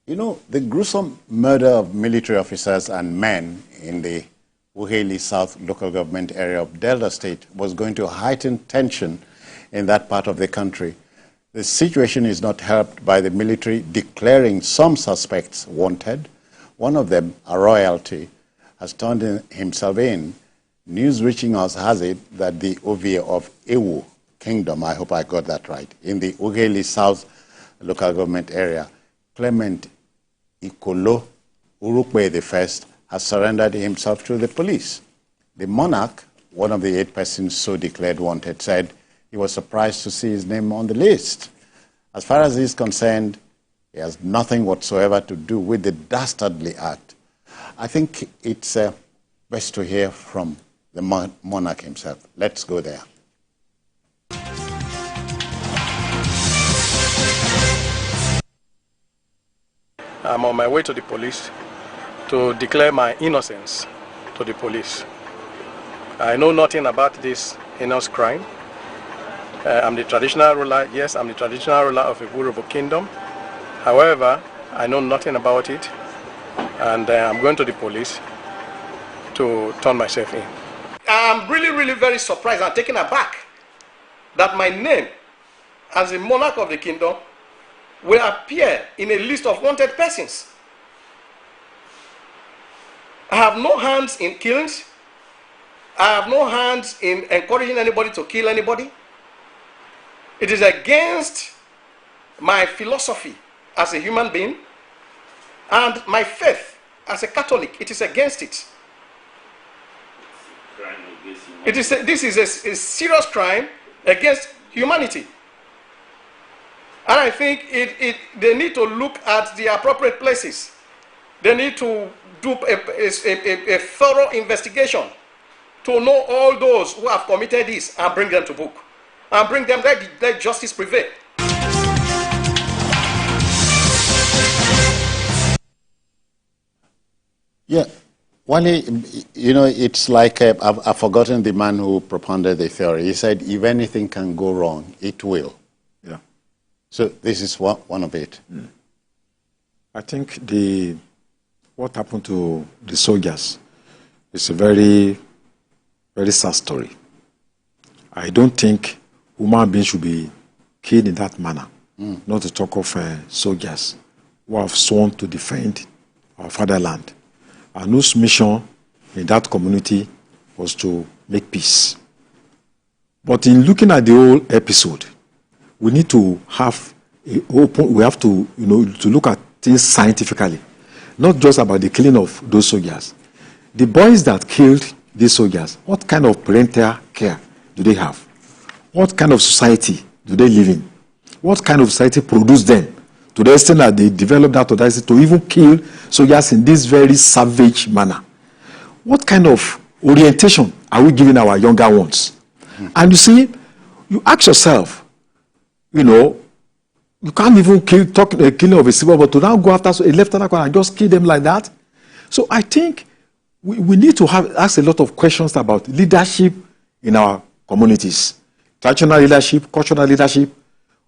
You know, the gruesome murder of military officers and men in the Ugheli South local government area of Delta State was going to heighten tension in that part of the country. The situation is not helped by the military declaring some suspects wanted. One of them, a royalty, has turned himself in. News reaching us has it that the Ovie of Ewu Kingdom, I hope I got that right, in the Ugheli South local government area, Clement Ikolo, Urukpei I, has surrendered himself to the police. The Monarch, one of the 8 persons so declared wanted, said he was surprised to see his name on the list. As far as he is concerned, he has nothing whatsoever to do with the dastardly act. I think it's best to hear from the Monarch himself. Let's go there. I'm on my way to the police to declare my innocence to the police. I know nothing about this heinous crime. I'm the traditional ruler. Yes, I'm the traditional ruler of Ovie of Ewu Kingdom. However, I know nothing about it, and I'm going to the police to turn myself in. I'm really very surprised and taken aback that my name as the monarch of the kingdom will appear in a list of wanted persons. I have no hands in killings. I have no hands in encouraging anybody to kill anybody. It is against my philosophy as a human being and my faith as a Catholic. It is against it. This is a serious crime against humanity. And I think they need to look at the appropriate places. They need to do a thorough investigation to know all those who have committed this and bring them to book. And bring them, let justice prevail. Yeah, Wale, you know, it's like, I've forgotten the man who propounded the theory. He said, if anything can go wrong, it will. Yeah. So this is one of it. Mm. I think what happened to the soldiers is a very, very sad story. I don't think human beings should be killed in that manner, not to talk of soldiers who have sworn to defend our fatherland, and whose mission in that community was to make peace. But in looking at the whole episode, we need to have to look at things scientifically, not just about the killing of those soldiers. The boys that killed these soldiers, what kind of parental care do they have? What kind of society do they live in? What kind of society produced them to the extent that they developed that audacity to even kill soldiers in this very savage manner? What kind of orientation are we giving our younger ones? And you see, you ask yourself, you can't even talk the killing of a civil, but to now go after a lieutenant and just kill them like that. So I think we need to ask a lot of questions about leadership in our communities. Traditional leadership, cultural leadership.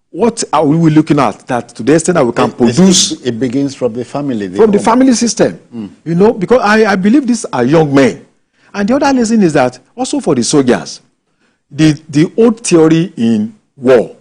What are we looking at that to the extent that we can produce? It begins from the family. From the family system. Because I believe these are young men. And the other lesson is that also for the soldiers, the old theory in war,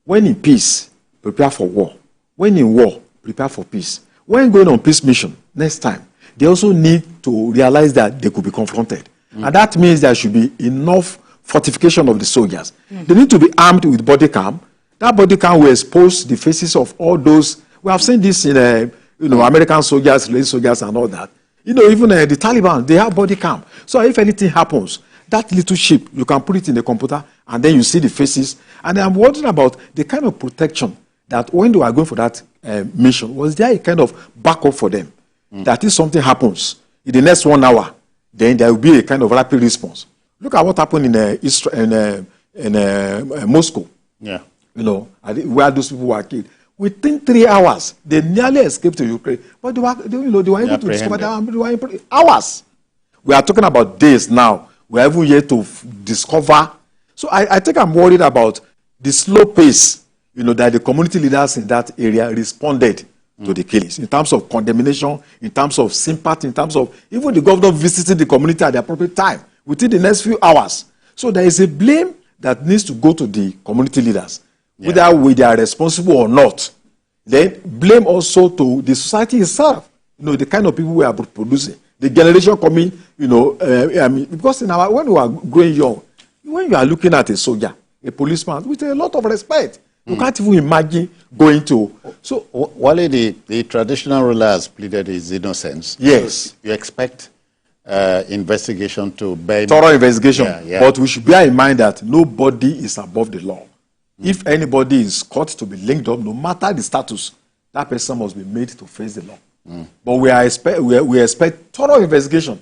when in peace, prepare for war. When in war, prepare for peace. When going on peace mission, next time, they also need to realize that they could be confronted. And that means there should be enough fortification of the soldiers. They need to be armed with body cam. That body cam will expose the faces of all those. We have seen this in American soldiers, Israeli soldiers, and all that. Even the Taliban, they have body cam. So if anything happens, that little chip, you can put it in the computer, and then you see the faces. And I'm wondering about the kind of protection that when they were going for that mission, was there a kind of backup for them? That if something happens in the next 1 hour, then there will be a kind of rapid response. Look at what happened in Moscow. Yeah. Where those people were killed. Within 3 hours, they nearly escaped to Ukraine. But they were able to discover that hours. We are talking about days now. We are even yet to discover. So I think I'm worried about the slow pace, that the community leaders in that area responded to the killings, in terms of condemnation, in terms of sympathy, in terms of even the governor visiting the community at the appropriate time within the next few hours. So there is a blame that needs to go to the community leaders, whether they are responsible or not. Then blame also to the society itself, the kind of people we are producing, the generation coming, because when we are growing young, when you are looking at a soldier, a policeman, with a lot of respect, you can't even imagine going to. So, Wale, the traditional ruler has pleaded his innocence. Yes. So you expect investigation to bear. Thorough investigation. But we should bear in mind that nobody is above the law. If anybody is caught to be linked up, no matter the status, that person must be made to face the law. But we expect thorough investigation,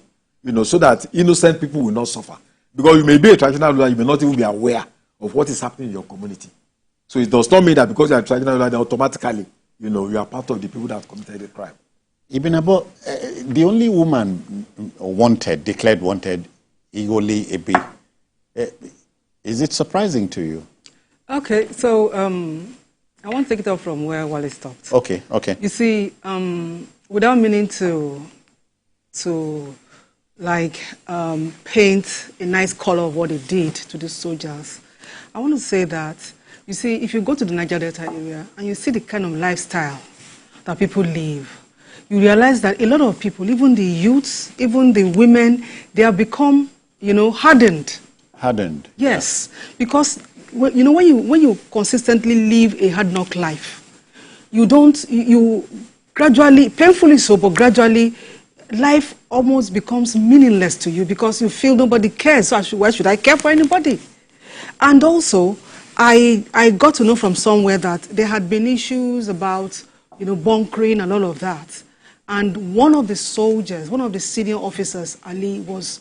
so that innocent people will not suffer. Because you may be a traditional ruler, you may not even be aware of what is happening in your community. So it does not mean that because you are a traditional ruler, automatically, you are part of the people that have committed the crime. Ibn Abo, the only woman declared wanted, Ugheli Ebi. Is it surprising to you? Okay, so I want to take it up from where Wale stopped. Okay. You see, without meaning to paint a nice color of what they did to the soldiers, I want to say that, you see, if you go to the Niger Delta area and you see the kind of lifestyle that people live, you realize that a lot of people, even the youths, even the women, they have become, hardened. Hardened? Yes, because, when you consistently live a hard-knock life, you gradually, painfully so, but gradually, life almost becomes meaningless to you because you feel nobody cares. So why should I care for anybody? And also, I got to know from somewhere that there had been issues about, bunkering and all of that. And one of the soldiers, one of the senior officers, Ali, was,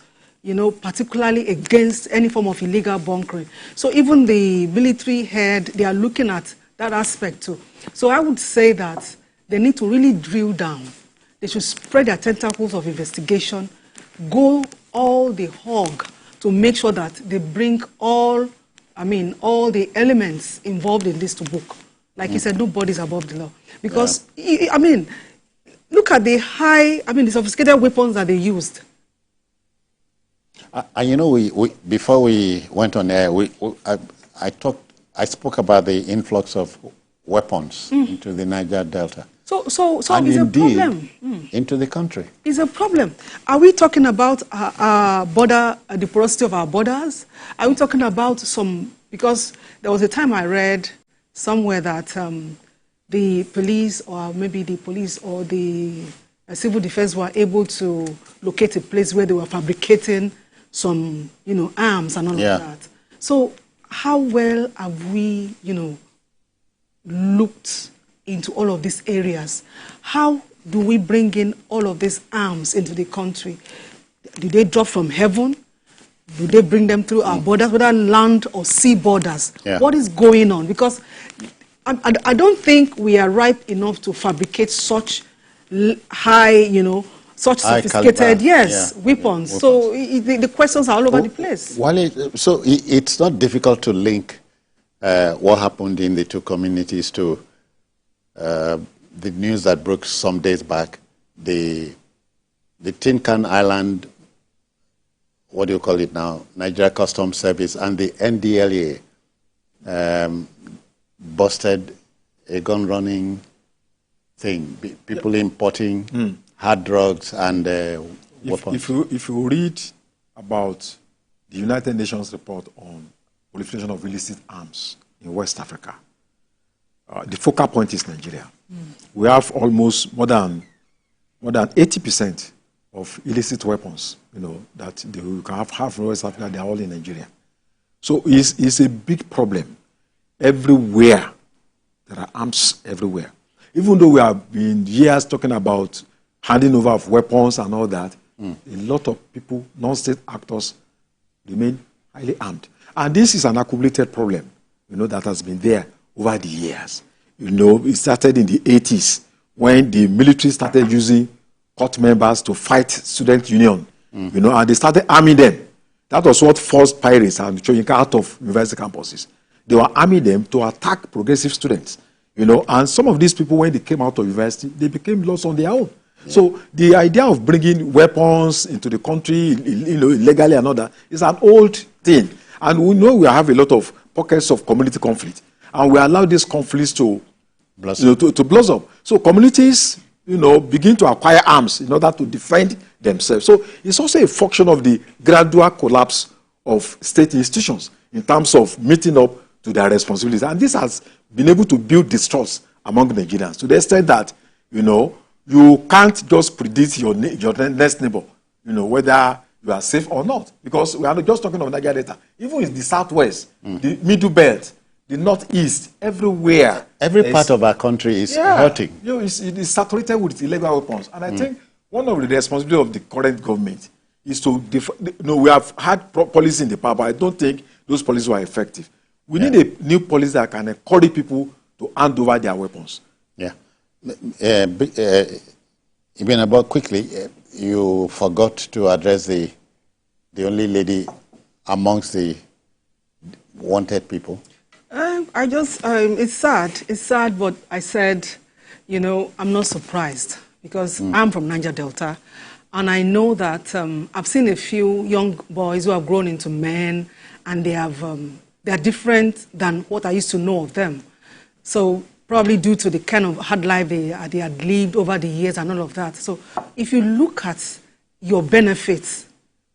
particularly against any form of illegal bunkering. So even the military head, they are looking at that aspect too. So I would say that they need to really drill down. They should spread their tentacles of investigation, go all the hog to make sure that they bring all the elements involved in this to book. Like you said, nobody's above the law. Because, look at the sophisticated weapons that they used. Before we went on air, I spoke about the influx of weapons into the Niger Delta. So and it's indeed, a problem. Into the country. It's a problem. Are we talking about our border, the porosity of our borders? Are we talking about because there was a time I read somewhere that the police or the civil defense were able to locate a place where they were fabricating some, arms and all of that. So how well have we, looked into all of these areas? How do we bring in all of these arms into the country? Do they drop from heaven? Do they bring them through our borders, whether land or sea borders? Yeah. What is going on? Because I don't think we are ripe enough to fabricate such high, such sophisticated, weapons. So the questions are all over the place. So it's not difficult to link what happened in the two communities to the news that broke some days back, the Tin Can Island, what do you call it now, Nigeria Customs Service and the NDLEA busted a gun-running thing, people importing hard drugs and weapons. If you read about the United Nations report on proliferation of illicit arms in West Africa, the focal point is Nigeria. We have almost more than 80% of illicit weapons, that you can have in West Africa. They are all in Nigeria. So it's a big problem. Everywhere there are arms everywhere. Even though we have been years talking about handing over of weapons and all that, a lot of people, non-state actors, remain highly armed. And this is an accumulated problem, that has been there over the years. It started in the 80s when the military started using court members to fight student union, and they started arming them. That was what forced pirates and Choyinka out of university campuses. They were arming them to attack progressive students, You know, and some of these people, when they came out of university, they became lawyers on their own. Yeah. So the idea of bringing weapons into the country, you know, illegally and all that, is an old thing. And we know we have a lot of pockets of community conflict. And we allow these conflicts to blossom. You know, to blossom. So communities, you know, begin to acquire arms in order to defend themselves. So it's also a function of the gradual collapse of state institutions in terms of meeting up to their responsibilities. And this has been able to build distrust among Nigerians to the extent that, you know, you can't just predict your next neighbor, you know, whether you are safe or not. Because we are not just talking of Nigeria data. Even in the southwest, the middle belt, the northeast, everywhere. Every part of our country is hurting. You know, it is saturated with illegal weapons. And I think one of the responsibilities of the current government is to, you know, we have had policies in the past, but I don't think those policies were effective. We need a new policy that can encourage people to hand over their weapons. Yeah. Even about quickly, you forgot to address the only lady amongst the wanted people. I just, it's sad, but I said, you know, I'm not surprised because I'm from Niger Delta, and I know that I've seen a few young boys who have grown into men, and they are different than what I used to know of them. So probably due to the kind of hard life they had lived over the years and all of that. So if you look at your benefits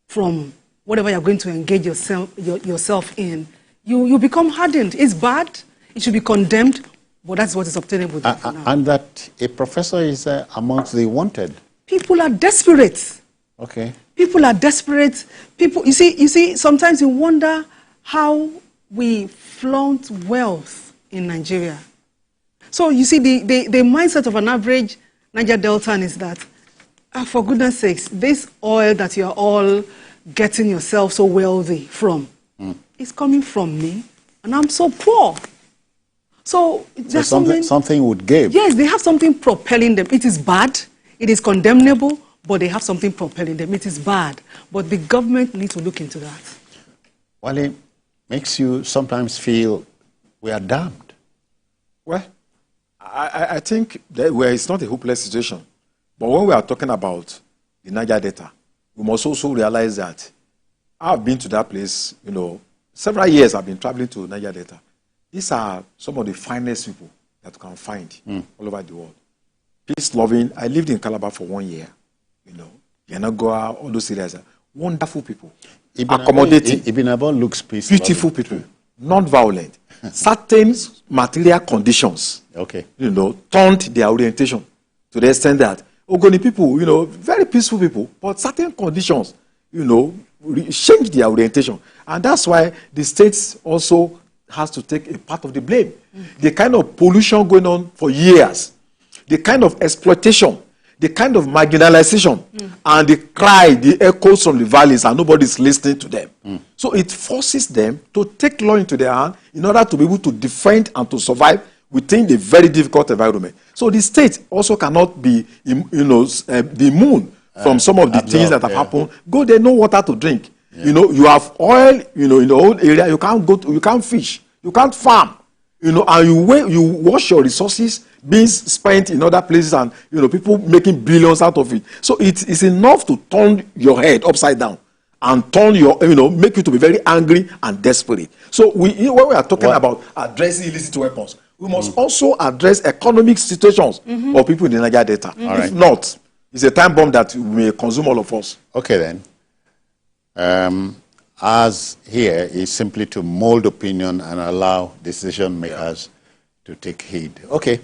from whatever you're going to engage yourself in, you become hardened. It's bad. It should be condemned, but that's what is obtainable now. And that a professor is amongst the wanted. People are desperate. Okay. People are desperate. People, you see, sometimes you wonder how we flaunt wealth in Nigeria. So you see, the mindset of an average Niger Deltan is that, for goodness sakes, this oil that you're all getting yourself so wealthy from is coming from me, and I'm so poor. So there's something would give. Yes, they have something propelling them. It is bad. It is condemnable, but they have something propelling them. It is bad, but the government needs to look into that. Well, it makes you sometimes feel we are damned. Well, I think that it's not a hopeless situation. But when we are talking about the Niger Delta, we must also realize that I've been to that place, you know, several years I've been traveling to Niger Delta. These are some of the finest people that you can find all over the world. Peace-loving. I lived in Calabar for 1 year, you know, Yanagoa, all those areas. Wonderful people. Accommodating. Ibn Abon looks peaceful. Beautiful people. Non-violent. Certain material conditions, you know, turned their orientation to the extent that Ogoni people, you know, very peaceful people, but certain conditions, you know, changed their orientation. And that's why the states also has to take a part of the blame. The kind of pollution going on for years, the kind of exploitation, the kind of marginalization, and the cry, the echoes from the valleys, and nobody's listening to them. So it forces them to take law into their hand in order to be able to defend and to survive within a very difficult environment. So the state also cannot be, you know, the immune from some of the things that have happened. Go there, no water to drink. You know, you have oil, you know, in the whole area, you can't fish, you can't farm, you know, and you wash your resources being spent in other places, and, you know, people making billions out of it. So it is enough to turn your head upside down and turn your, you know, make you to be very angry and desperate. So when we are talking about addressing illicit weapons, we must also address economic situations of people in the Niger Delta. If not, it's a time bomb that may consume all of us. Okay, then. As here is simply to mold opinion and allow decision makers to take heed. Okay.